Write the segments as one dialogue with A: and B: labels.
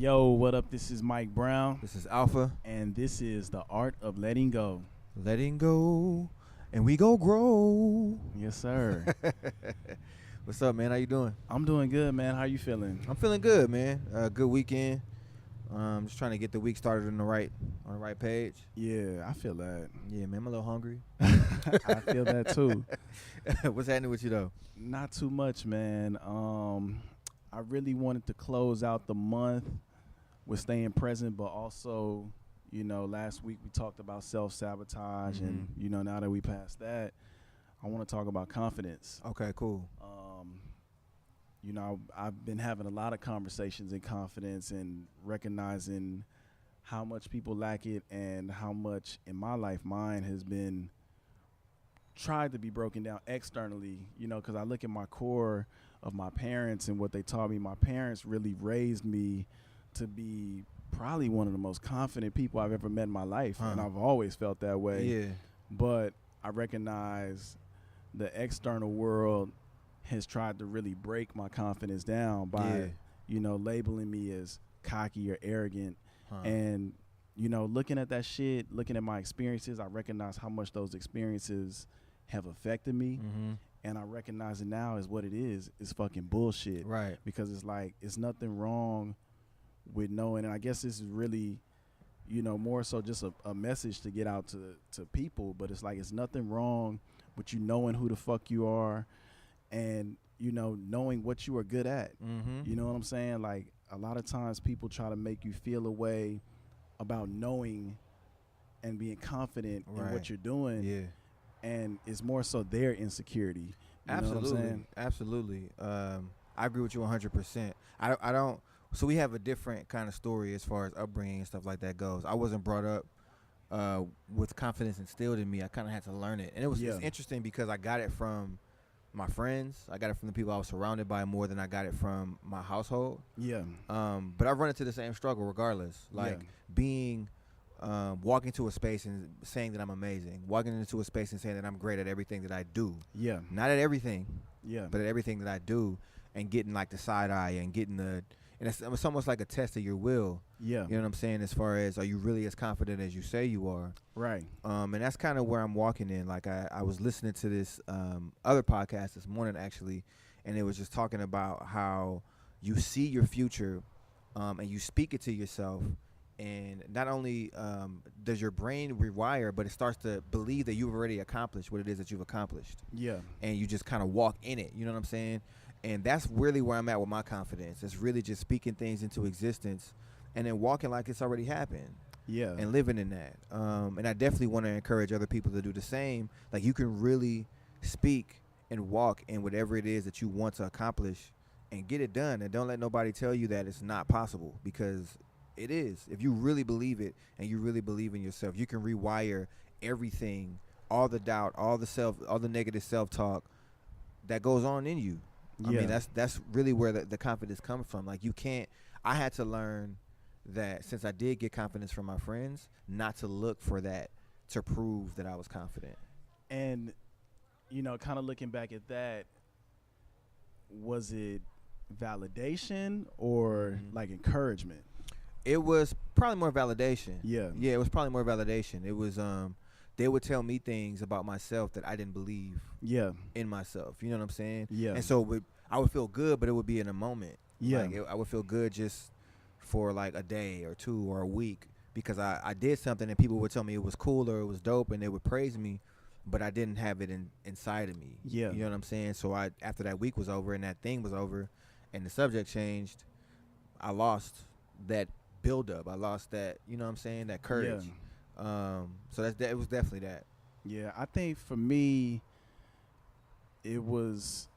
A: Yo, what up? This is Mike Brown,
B: This is Alpha.
A: and this is the Art of Letting Go.
B: Letting go, and we go grow.
A: Yes, sir.
B: What's up, man? How you doing?
A: I'm doing good, man. How you feeling?
B: I'm feeling good, man. Good weekend. Just trying to get the week started on the right page.
A: Yeah, I feel that.
B: Yeah, man. I'm a little hungry.
A: I feel that too.
B: What's happening with you though?
A: Not too much, man. I really wanted to close out the month with staying present, but also, last week we talked about self-sabotage, and now that we passed that, I want to talk about confidence.
B: Okay, cool.
A: I've been having a lot of conversations in confidence and recognizing how much people lack it and how much in my life mine has been tried to be broken down externally, because I look at my core of my parents and what they taught me. My parents really raised me to be probably one of the most confident people I've ever met in my life, and I've always felt that way.
B: Yeah.
A: But I recognize the external world has tried to really break my confidence down by, labeling me as cocky or arrogant. And, looking at that shit, looking at my experiences, I recognize how much those experiences have affected me. And I recognize it now as what it is. It's fucking bullshit.
B: Right.
A: Because it's like, it's nothing wrong with knowing. And I guess this is really, more so just a message to get out to people. But it's like, it's nothing wrong with you knowing who the fuck you are and, knowing what you are good at. You know what I'm saying? Like, a lot of times people try to make you feel a way about knowing and being confident in what you're doing.
B: Yeah.
A: And it's more so their insecurity.
B: Absolutely. Absolutely. I agree with you 100%. I don't. So we have a different kind of story as far as upbringing and stuff like that goes. I wasn't brought up with confidence instilled in me. I kind of had to learn it. And it's interesting because I got it from my friends. I got it from the people I was surrounded by more than I got it from my household. Yeah. But I run into the same struggle regardless. Like being... walking to a space and saying that I'm amazing, walking into a space and saying that I'm great at everything that I do. Yeah. Not at everything. Yeah. But at everything that I do, and getting like the side eye and getting and it's almost like a test of your will. Yeah. You know what I'm saying? As far as, are you really as confident as you say you are? Right. And that's kind of where I'm walking in. Like I was listening to this other podcast this morning actually, and it was just talking about how you see your future and you speak it to yourself. And not only does your brain rewire, but it starts to believe that you've already accomplished what it is that you've accomplished. Yeah. And you just kind of walk in it. You know what I'm saying? And that's really where I'm at with my confidence. It's really just speaking things into existence and then walking like it's already happened. Yeah. And living in that. And I definitely want to encourage other people to do the same. Like, you can really speak and walk in whatever it is that you want to accomplish and get it done. And don't let nobody tell you that it's not possible, because it is. If you really believe it and you really believe in yourself, you can rewire everything, all the doubt, all the negative self-talk that goes on in you. I mean, that's really where the confidence comes from. Like, I had to learn that since I did get confidence from my friends, not to look for that to prove that I was confident. And, kind of looking back at that, was it validation or like encouragement? It was probably more validation. Yeah. Yeah, it was probably more validation. It was they would tell me things about myself that I didn't believe in myself. You know what I'm saying? Yeah. And so I would feel good, but it would be in a moment. Yeah. Like I would feel good just for like a day or two or a week because I did something and people would tell me it was cool or it was dope and they would praise me, but I didn't have it inside of me. Yeah. You know what I'm saying? So after that week was over and that thing was over and the subject changed, I lost that build up. I lost that, you know what I'm saying, that courage. So it was definitely that. Yeah, I think for me it was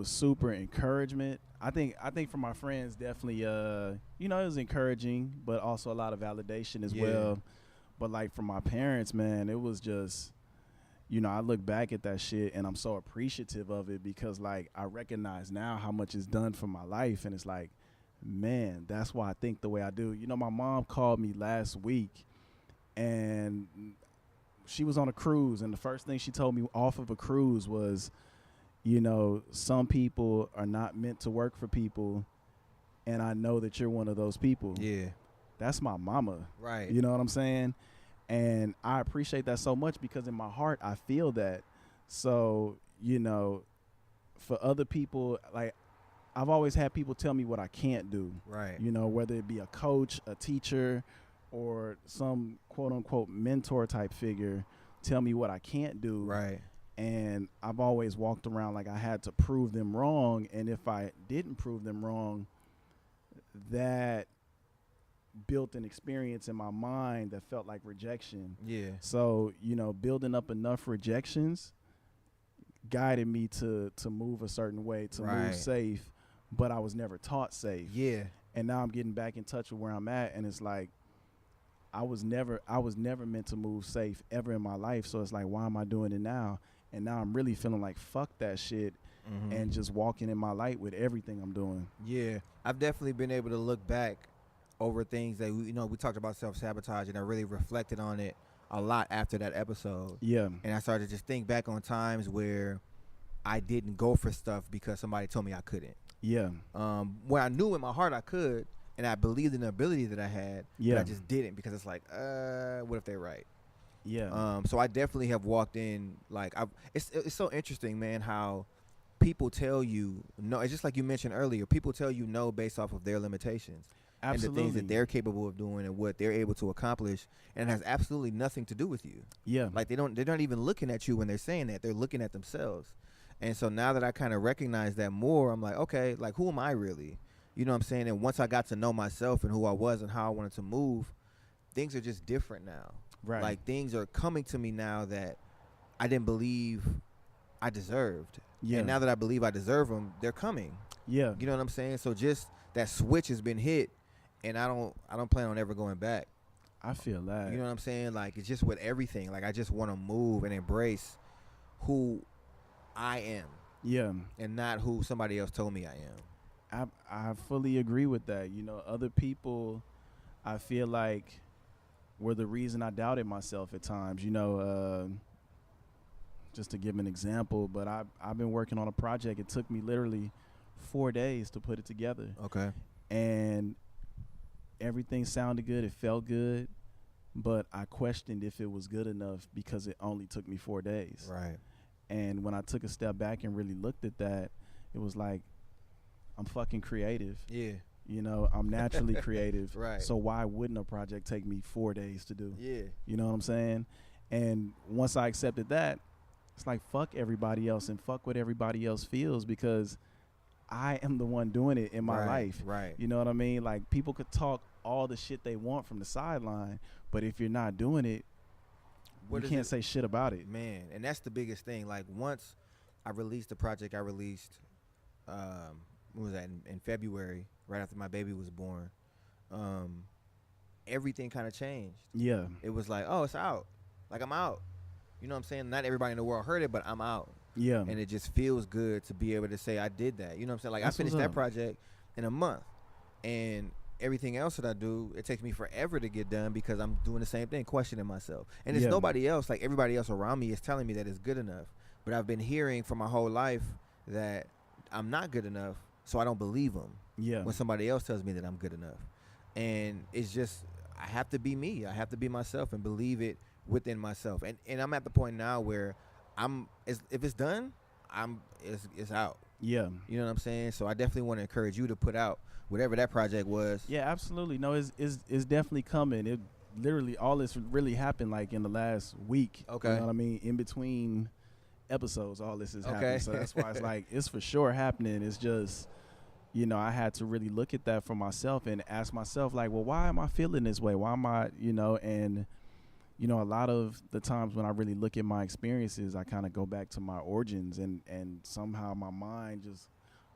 B: super encouragement. I think for my friends definitely it was encouraging, but also a lot of validation as well. But like for my parents, man, it was just, I look back at that shit and I'm so appreciative of it because like I recognize now how much it's done for my life, and it's like, man, that's why I think the way I do. My mom called me last week and she was on a cruise, and the first thing she told me off of a cruise was, some people are not meant to work for people
A: and I know that you're one of those people.
B: Yeah.
A: That's my mama.
B: Right.
A: You know what I'm saying? And I appreciate that so much because in my heart I feel that. So, you know, for other people, like I've always had people tell me what I can't do.
B: Right.
A: You know, whether it be a coach, a teacher, or some quote unquote mentor type figure tell me what I can't do.
B: Right.
A: And I've always walked around like I had to prove them wrong. And if I didn't prove them wrong, that built an experience in my mind that felt like rejection.
B: Yeah.
A: So, you know, building up enough rejections guided me to move a certain way, to move safe, but I was never taught safe.
B: Yeah.
A: And now I'm getting back in touch with where I'm at, and it's like I was never meant to move safe ever in my life. So it's like, why am I doing it now? And now I'm really feeling like fuck that shit, and just walking in my light with everything I'm doing.
B: Yeah. I've definitely been able to look back over things that, you know, we talked about self-sabotage, and I really reflected on it a lot after that episode.
A: Yeah.
B: And I started to just think back on times where I didn't go for stuff because somebody told me I couldn't.
A: Yeah.
B: Where I knew in my heart I could, and I believed in the ability that I had, but I just didn't because it's like, what if they're right?
A: Yeah.
B: So I definitely have walked in, like, it's so interesting, man, how people tell you no. It's just like you mentioned earlier. People tell you no based off of their limitations.
A: Absolutely.
B: And the things that they're capable of doing and what they're able to accomplish, and it has absolutely nothing to do with you.
A: Yeah.
B: Like they're not even looking at you when they're saying that. They're looking at themselves. And so now that I kind of recognize that more, I'm like, okay, like who am I really? You know what I'm saying? And once I got to know myself and who I was and how I wanted to move, things are just different now.
A: Right.
B: Like things are coming to me now that I didn't believe I deserved.
A: Yeah.
B: And now that I believe I deserve them, they're coming.
A: Yeah.
B: You know what I'm saying? So just that switch has been hit, and I don't plan on ever going back.
A: I feel that.
B: You know what I'm saying? Like it's just with everything. Like I just want to move and embrace who I am.
A: Yeah.
B: And not who somebody else told me I am.
A: I fully agree with that. You know, other people, I feel like, were the reason I doubted myself at times. You know, just to give an example, but I've been working on a project. It took me literally 4 days to put it together.
B: Okay.
A: And everything sounded good. It felt good. But I questioned if it was good enough because it only took me 4 days.
B: Right.
A: And when I took a step back and really looked at that, it was like, I'm fucking creative.
B: Yeah.
A: You know, I'm naturally creative.
B: Right.
A: So why wouldn't a project take me 4 days to do?
B: Yeah.
A: You know what I'm saying? And once I accepted that, it's like, fuck everybody else and fuck what everybody else feels, because I am the one doing it in my life.
B: Right.
A: You know what I mean? Like, people could talk all the shit they want from the sideline, but if you're not doing it, you can't say shit about it.
B: Man, and that's the biggest thing. Like, once I released the project I released, what was that, in February, right after my baby was born, everything kind of changed.
A: Yeah.
B: It was like, oh, it's out. Like, I'm out. You know what I'm saying? Not everybody in the world heard it, but I'm out.
A: Yeah.
B: And it just feels good to be able to say I did that. You know what I'm saying? Like,
A: That's
B: I finished
A: what's
B: that
A: up.
B: project in a month. And everything else that I do, it takes me forever to get done because I'm doing the same thing, questioning myself. And it's nobody else, like everybody else around me is telling me that it's good enough. But I've been hearing for my whole life that I'm not good enough, so I don't believe them.
A: Yeah.
B: When somebody else tells me that I'm good enough. And it's just, I have to be me. I have to be myself and believe it within myself. And I'm at the point now where if it's done, it's out.
A: Yeah.
B: You know what I'm saying? So I definitely want to encourage you to put out whatever that project was.
A: Yeah, absolutely. No, it's definitely coming. It literally, all this really happened like in the last week.
B: Okay.
A: You know what I mean? In between episodes, all this is
B: Okay.
A: happening. So that's why it's like, it's for sure happening. It's just, you know, I had to really look at that for myself and ask myself, like, well, why am I feeling this way? Why am I, you know, and, you know, a lot of the times when I really look at my experiences, I kind of go back to my origins, and somehow my mind just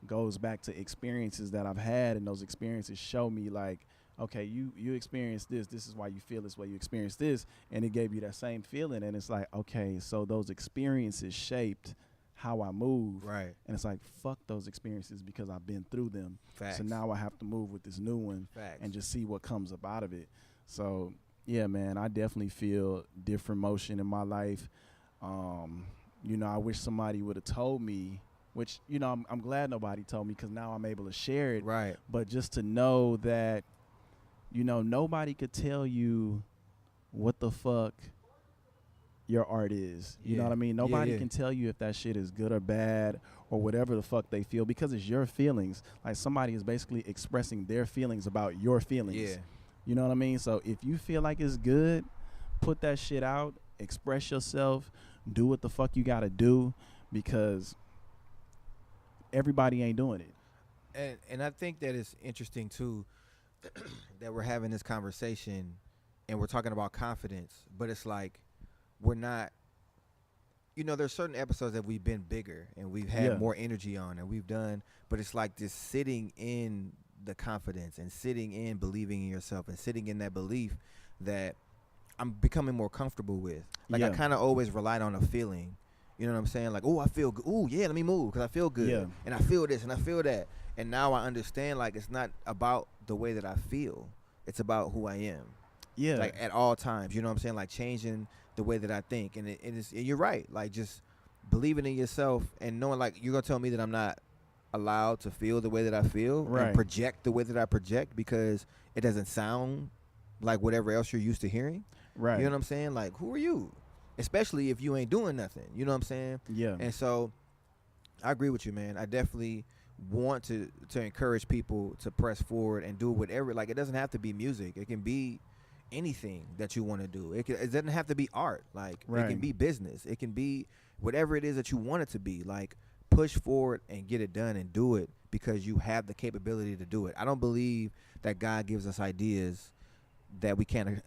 A: goes back to experiences that I've had, and those experiences show me like, okay, you experienced this is why you feel this way, you experienced this, and it gave you that same feeling, and it's like, okay, so those experiences shaped how I move.
B: Right.
A: And it's like, fuck those experiences because I've been through them.
B: Facts.
A: So now I have to move with this new one.
B: Facts.
A: And just see what comes up out of it. So yeah, man, I definitely feel different motion in my life. You know, I wish somebody would have told me which, you know, I'm glad nobody told me because now I'm able to share it.
B: Right.
A: But just to know that, you know, nobody could tell you what the fuck your art is. You know what I mean? Nobody can tell you if that shit is good or bad or whatever the fuck they feel, because it's your feelings. Like, somebody is basically expressing their feelings about your feelings.
B: Yeah.
A: You know what I mean? So if you feel like it's good, put that shit out, express yourself, do what the fuck you gotta do, because everybody ain't doing it.
B: And I think that it's interesting too that we're having this conversation and we're talking about confidence, but it's like we're not, you know, there's certain episodes that we've been bigger and we've had more energy on and we've done, but it's like this sitting in the confidence and sitting in believing in yourself and sitting in that belief that I'm becoming more comfortable with. Like, I kind of always relied on a feeling. You know what I'm saying? Like, oh, I feel good. Oh, yeah, let me move because I feel good.
A: Yeah.
B: And I feel this and I feel that. And now I understand, like, it's not about the way that I feel. It's about who I am.
A: Yeah.
B: Like, at all times. You know what I'm saying? Like, changing the way that I think. And and you're right. Like, just believing in yourself and knowing, like, you're going to tell me that I'm not allowed to feel the way that I feel and project the way that I project because it doesn't sound like whatever else you're used to hearing.
A: Right.
B: You know what I'm saying? Like, who are you? Especially if you ain't doing nothing. You know what I'm saying?
A: Yeah.
B: And so I agree with you, man. I definitely want to encourage people to press forward and do whatever. Like, it doesn't have to be music. It can be anything that you want to do. It doesn't have to be art. Like, it can be business. It can be whatever it is that you want it to be. Like, push forward and get it done and do it because you have the capability to do it. I don't believe that God gives us ideas that we can't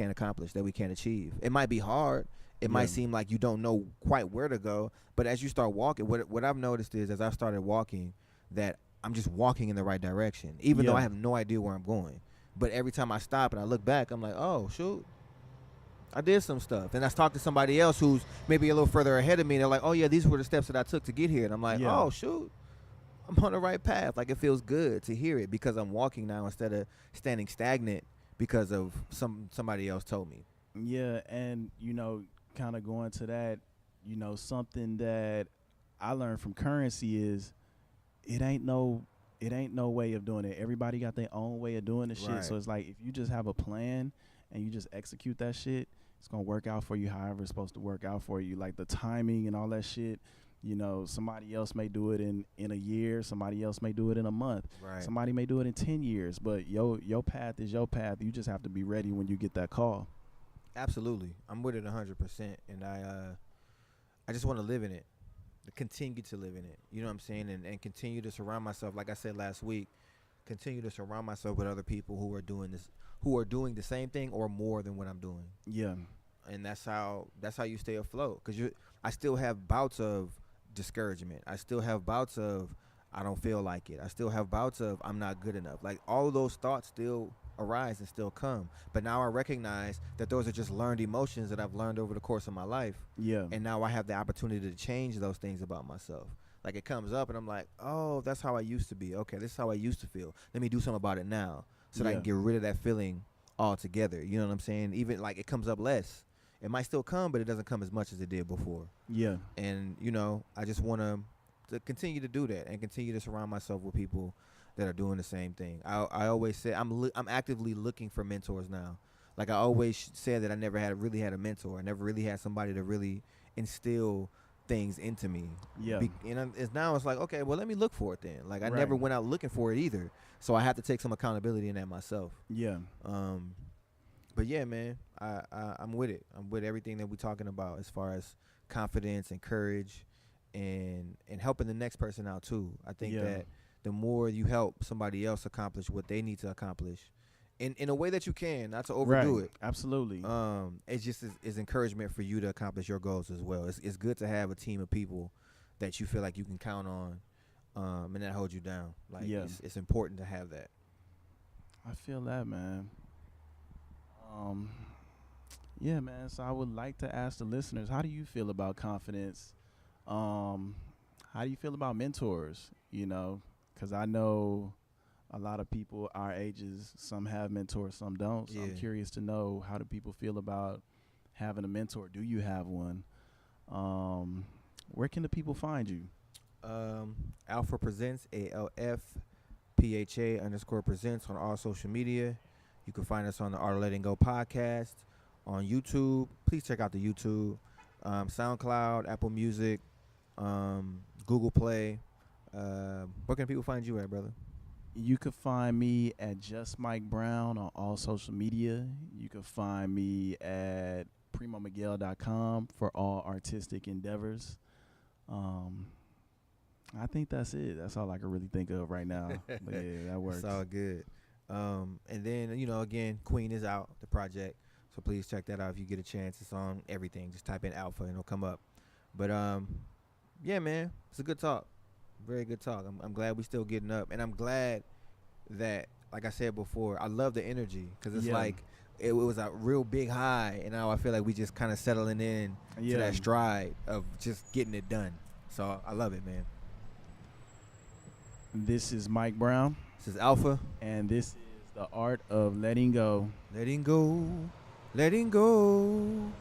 B: accomplish, that we can't achieve. It might be hard. It might seem like you don't know quite where to go, but as you start walking, what I've noticed is as I've started walking, that I'm just walking in the right direction, even though I have no idea where I'm going. But every time I stop and I look back, I'm like, oh, shoot, I did some stuff. And I talk to somebody else who's maybe a little further ahead of me, and they're like, oh, yeah, these were the steps that I took to get here. And I'm like, oh, shoot, I'm on the right path. Like, it feels good to hear it because I'm walking now instead of standing stagnant because of somebody else told me.
A: Yeah, and, you know, kind of going to that, you know, something that I learned from Currency is it ain't no way of doing it. Everybody got their own way of doing the shit. So it's like, if you just have a plan and you just execute that shit, it's going to work out for you however it's supposed to work out for you. Like, the timing and all that shit, you know, somebody else may do it in a year. Somebody else may do it in a month.
B: Right.
A: Somebody may do it in 10 years. But your path is your path. You just have to be ready when you get that call.
B: Absolutely. I'm with it 100%. And I just want to live in it. Continue to live in it. You know what I'm saying? And continue to surround myself, like I said last week, continue to surround myself with other people who are doing this, who are doing the same thing or more than what I'm doing.
A: Yeah.
B: And that's how you stay afloat. Because I still have bouts of discouragement. I still have bouts of I don't feel like it. I still have bouts of I'm not good enough. Like, all of those thoughts still arise and still come. But now I recognize that those are just learned emotions that I've learned over the course of my life. Yeah. And now I have the opportunity to change those things about myself. Like, it comes up and I'm like, oh, that's how I used to be. Okay, this is how I used to feel. Let me do something about it now so that I can get rid of that feeling altogether. You know what I'm saying? Even, like, it comes up less. It might still come, but it doesn't come as much as it did before. Yeah. And, you know, I just want to continue to do that and continue to surround myself with people that are doing the same thing. I always say I'm actively looking for mentors now. Like, I always said that I never really had a mentor. I never really had somebody to really instill things into me. Yeah. Now it's like, okay, well, let me look for it then. Like, I never went out looking for it either. So I have to take some accountability in that myself. Yeah. But yeah, man, I'm with it. I'm with everything that we're talking about as far as confidence and courage and helping the next person out too. I think that the more you help somebody else accomplish what they need to accomplish in a way that you can, not to overdo it. Absolutely. It's just is encouragement for you to accomplish your goals as well. It's good to have a team of people that you feel like you can count on, and that holds you down. Like, it's important to have that.
A: I feel that, man. Yeah, man. So I would like to ask the listeners, how do you feel about confidence? How do you feel about mentors? You know, because I know a lot of people our ages, some have mentors, some don't. So I'm curious to know, how do people feel about having a mentor? Do you have one? Where can the people find you?
B: Alpha Presents, ALFPHA_presents on all social media. You can find us on the Art of Letting Go podcast on YouTube. Please check out the YouTube, SoundCloud, Apple Music, Google Play. Where can people find you at, brother?
A: You can find me at Just Mike Brown on all social media. You can find me at primomiguel.com for all artistic endeavors. I think that's it. That's all I can really think of right now. But yeah, that works.
B: It's all good. And then, again, Queen is out, the project. So please check that out if you get a chance. It's on everything. Just type in Alpha and it'll come up. But, yeah, man, it's a good talk. Very good talk. I'm glad we still getting up. And I'm glad that, like I said before, I love the energy. Because it's like it was a real big high. And now I feel like we just kind of settling in to that stride of just getting it done. So I love it, man.
A: This is Mike Brown.
B: This is Alpha.
A: And this is The Art of Letting Go.
B: Letting go. Letting go.